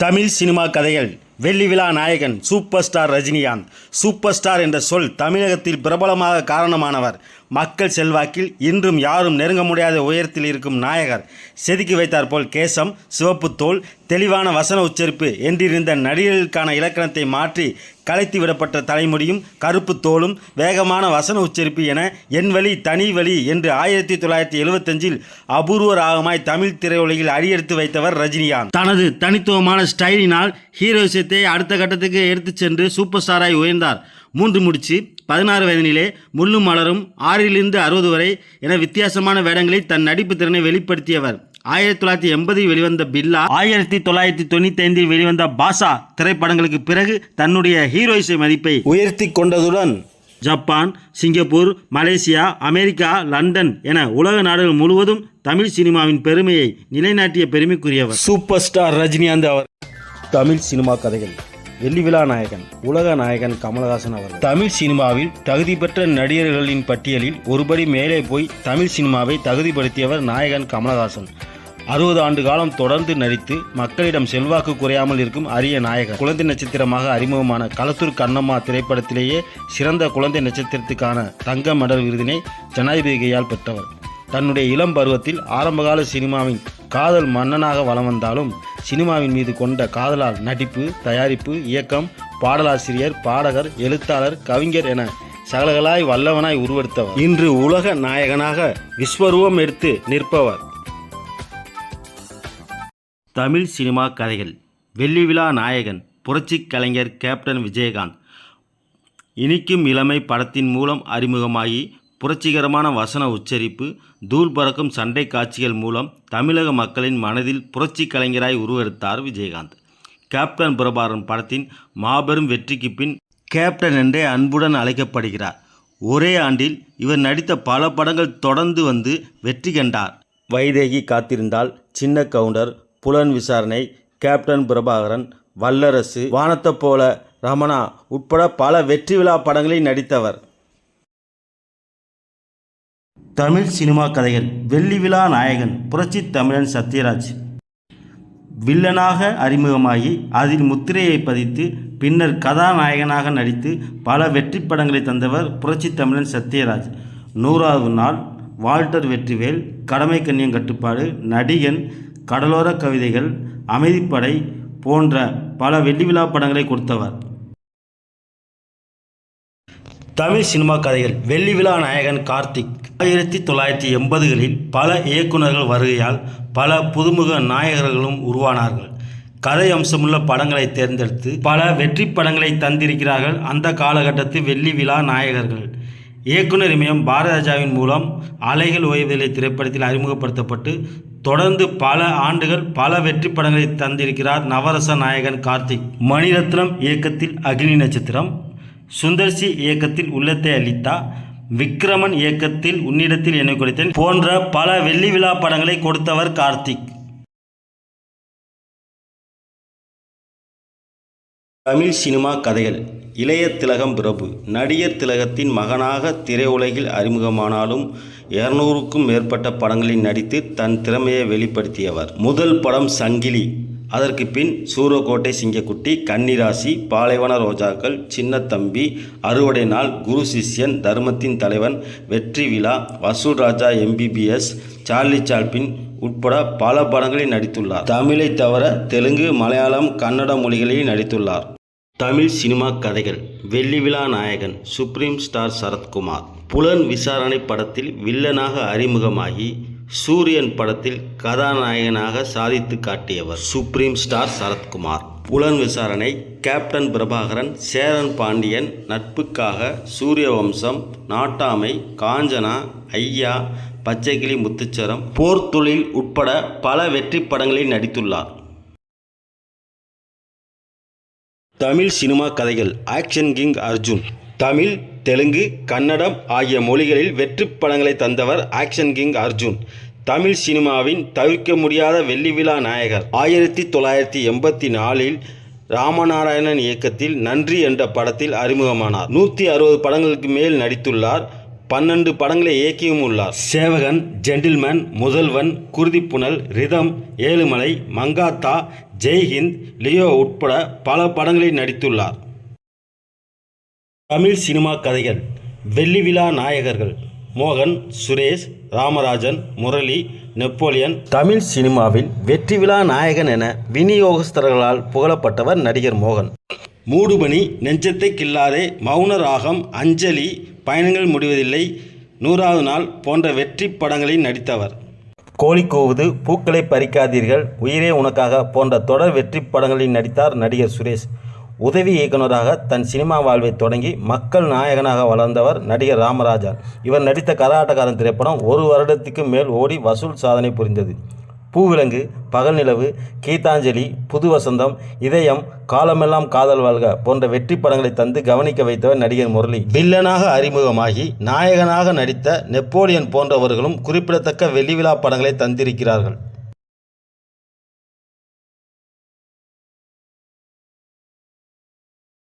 Tamil cinema கதைகள் வெள்ளி விழா நாயகன் super star Rajinikanth. Super star என்ற சொல் தமிழகத்தில் பிரபலமாக காரணமானவர். மக்கள் செல்வாக்கில் இன்றும் யாரும் நெருங்க முடியாத உயரத்தில் இருக்கும் நாயகர். செதுக்கி வைத்தார் போல் கேசம், சிவப்பு தோல், தெளிவான வசன உச்சரிப்பு என்றிருந்த நடிகர்களுக்கான இலக்கணத்தை மாற்றி கலைத்து விடப்பட்ட தலைமுடியும் கருப்பு தோலும் வேகமான வசன உச்சரிப்பு என என் வழி தனி வழி என்று 1975 அபூர்வ ராகமாய் தமிழ் திரையுலகில் அடியெடுத்து வைத்தவர் ரஜினிகாந்த். தனது தனித்துவமான ஸ்டைலினால் ஹீரோயிசத்தை அடுத்த கட்டத்துக்கு எடுத்துச் சென்று சூப்பர் ஸ்டாராய் உயர்ந்தார். 3 முடிச்சு, 16 வயதினிலே, முள்ளும் மலரும், 6லிருந்து 60 வரை என வித்தியாசமான வேடங்களில் தன் நடிப்பு திறனை வெளிப்படுத்தியவர். 1980 வெளிவந்த பில்லா, 1995 வெளிவந்த பாஷா திரைப்படங்களுக்கு பிறகு தன்னுடைய ஹீரோயிசை மதிப்பை உயர்த்தி கொண்டதுடன் Japan, Singapore, Malaysia, America, London என உலக நாடுகள் முழுவதும் தமிழ் சினிமாவின் பெருமையை நிலைநாட்டிய பெருமைக்குரியவர் சூப்பர் ஸ்டார் ரஜினிகாந்த் அவர். தமிழ் சினிமா கதைகள் வெள்ளி விழா நாயகன் உலக நாயகன் கமலஹாசன் அவர்கள். தமிழ் சினிமாவில் தகுதி பெற்ற நடிகர்களின் பட்டியலில் ஒருபடி மேலே போய் தமிழ் சினிமாவை தகுதிப்படுத்தியவர் நாயகன் கமலஹாசன். 60 ஆண்டு காலம் தொடர்ந்து நடித்து மக்களிடம் செல்வாக்கு குறையாமல் இருக்கும் அரிய நாயகர். குழந்தை நட்சத்திரமாக அறிமுகமான களத்தூர் கண்ணம்மா திரைப்படத்திலேயே சிறந்த குழந்தை நட்சத்திரத்துக்கான தங்க மெடல் விருதினை ஜனாதிபதியால் பெற்றவர். தன்னுடைய இளம் பருவத்தில் ஆரம்பகால சினிமாவின் காதல் மன்னனாக வலம் வந்தாலும் சினிமாவின் மீது கொண்ட காதலால் நடிப்பு, தயாரிப்பு, இயக்கம், பாடலாசிரியர், பாடகர், எழுத்தாளர், கவிஞர் என சகலகலாய் வல்லவனாய் உருவெடுத்தவர். இன்று உலக நாயகனாக விஸ்வரூபம் எடுத்து நிற்பவர். தமிழ் சினிமா கதைகள் வெள்ளி விழா நாயகன் புரட்சி கலைஞர் கேப்டன் விஜயகாந்த். இனிக்கும் இளமை படத்தின் மூலம் அறிமுகமாகி புரட்சிகரமான வசன உச்சரிப்பு, தூள் பறக்கும் சண்டை காட்சிகள் மூலம் தமிழக மக்களின் மனதில் புரட்சி கலைஞராய் உருவெடுத்தார் விஜயகாந்த். கேப்டன் பிரபாகரன் படத்தின் மாபெரும் வெற்றிக்கு பின் கேப்டன் என்றே அன்புடன் அழைக்கப்படுகிறார். ஒரே ஆண்டில் இவர் நடித்த பல படங்கள் தொடர்ந்து வந்து வெற்றி கண்டார். வைதேகி காத்திருந்தால், சின்ன கவுண்டர், புலன் விசாரணை, கேப்டன் பிரபாகரன், வல்லரசு, வானத்தை போல, ரமணா உட்பட பல வெற்றி விழா படங்களில் நடித்தவர். தமிழ் சினிமா கதைகள் வெள்ளி விழா நாயகன் புரட்சி தமிழன் சத்யராஜ். வில்லனாக அறிமுகமாகி அதில் முத்திரையை பதித்து பின்னர் கதாநாயகனாக நடித்து பல வெற்றி படங்களை தந்தவர் புரட்சி தமிழன் சத்யராஜ். 100வது நாள், வால்டர் வெற்றிவேல், கடமை கண்ணியம் கட்டுப்பாடு, நடிகன், கடலோர கவிதைகள், அமைதிப்படை போன்ற பல வெள்ளி விழா படங்களை கொடுத்தவர். தமிழ் சினிமா கதைகள் வெள்ளி விழா நாயகன் கார்த்திக். 1980களில் பல இயக்குநர்கள் வருகையால் பல புதுமுக நாயகர்களும் உருவானார்கள். கதை அம்சமுள்ள படங்களை தேர்ந்தெடுத்து பல வெற்றி படங்களை தந்திருக்கிறார்கள் அந்த காலகட்டத்தில் வெள்ளி விழா நாயகர்கள். இயக்குனர் இமயம் பாரதிராஜாவின் மூலம் அலைகள் ஓய்வதில்லை திரைப்படத்தில் அறிமுகப்படுத்தப்பட்டு தொடர்ந்து பல ஆண்டுகள் பல வெற்றி படங்களை தந்திருக்கிறார் நவரச நாயகன் கார்த்திக். மணிரத்னம் இயக்கத்தில் அக்னி நட்சத்திரம், சுந்தர்சி இயக்கத்தில் உள்ளத்தை அளித்தா, விக்ரமன் இயக்கத்தில் உன்னிடத்தில் என்னை கொடுத்தேன் போன்ற பல வெள்ளி விழா படங்களை கொடுத்தவர் கார்த்திக். தமிழ் சினிமா கதைகள் இளைய திலகம் பிரபு. நடிகர் திலகத்தின் மகனாக திரையுலகில் அறிமுகமானாலும் 200க்கும் மேற்பட்ட படங்களில் நடித்து தன் திறமையை வெளிப்படுத்தியவர். முதல் படம் சங்கிலி, அதற்கு பின் சூரக்கோட்டை சிங்கக்குட்டி, கன்னிராசி, பாலைவன ரோஜாக்கள், சின்ன தம்பி, அறுவடை நாள், குரு சிஷ்யன், தர்மத்தின் தலைவன், வெற்றி விழா, வசூல் ராஜா, MBBS, சார்லி சாப்ளின் உட்பட பல படங்களில் நடித்துள்ளார். தமிழை தவிர தெலுங்கு, மலையாளம், கன்னட மொழிகளில் நடித்துள்ளார். தமிழ் சினிமா கதைகள் வெள்ளி விழா நாயகன் சுப்ரீம் ஸ்டார் சரத்குமார். புலன் விசாரணை படத்தில் வில்லனாக அறிமுகமாகி சூரியன் படத்தில் கதாநாயகனாக சாதித்து காட்டியவர் சுப்ரீம் ஸ்டார் சரத்குமார். புலன் விசாரணை, கேப்டன் பிரபாகரன், சேரன் பாண்டியன், நட்புக்காக, சூரியவம்சம், நாட்டாமை, காஞ்சனா, ஐயா, பச்சைக்கிளி முத்துச்சரம், போர்த்தொழில் உட்பட பல வெற்றி படங்களில் நடித்துள்ளார். தமிழ் சினிமா கதைகள் ஆக்ஷன் கிங் அர்ஜுன். தமிழ், தெலுங்கு, கன்னடம் ஆகிய மொழிகளில் வெற்றி படங்களை தந்தவர் ஆக்ஷன் கிங் அர்ஜுன். தமிழ் சினிமாவின் தவிர்க்க முடியாத வெள்ளி விழா நாயகர். 1984இல் ராமநாராயணன் இயக்கத்தில் நன்றி என்ற படத்தில் அறிமுகமானார். 160 படங்களுக்கு மேல் நடித்துள்ளார். 12 படங்களை இயக்கியும் உள்ளார். சேவகன், ஜென்டில்மேன், முதல்வன், குருதிப்புனல், ரிதம், ஏழுமலை, மங்காத்தா, ஜெய்ஹிந்த், லியோ உட்பட பல படங்களில் நடித்துள்ளார். தமிழ் சினிமா கதைகள். வெள்ளி விழா நாயகர்கள்: மோகன், சுரேஷ், ராமராஜன், முரளி, நெப்போலியன். தமிழ் சினிமாவில் வெற்றி விழா நாயகன் என விநியோகஸ்தர்களால் புகழப்பட்டவர் நடிகர் மோகன். மூடுபனி, நெஞ்சத்தை கில்லாதே, மௌன ராகம், அஞ்சலி, பயணங்கள் முடிவதில்லை, 100வது நாள் போன்ற வெற்றி படங்களில் நடித்தவர். கோழி கூவுது, பூக்களை பறிக்காதீர்கள், உயிரே உனக்காக போன்ற தொடர் வெற்றி படங்களில் நடித்தார் நடிகர் சுரேஷ். உதவி இயக்குநராக தன் சினிமா வாழ்வை தொடங்கி மக்கள் நாயகனாக வளர்ந்தவர் நடிகர் ராமராஜன். இவர் நடித்த கரகாட்டக்காரன் திரைப்படம் 1 வருடத்துக்கு மேல் ஓடி வசூல் சாதனை புரிந்தது. பூவிலங்கு, பகல் நிலவு, கீதாஞ்சலி, புது வசந்தம், இதயம், காலமெல்லாம் காதல் வாழ்க போன்ற வெற்றி படங்களை தந்து கவனிக்க வைத்தவர் நடிகர் முரளி. வில்லனாக அறிமுகமாகி நாயகனாக நடித்த நெப்போலியன் போன்றவர்களும் குறிப்பிடத்தக்க வெள்ளி விழா படங்களை தந்திருக்கிறார்கள்.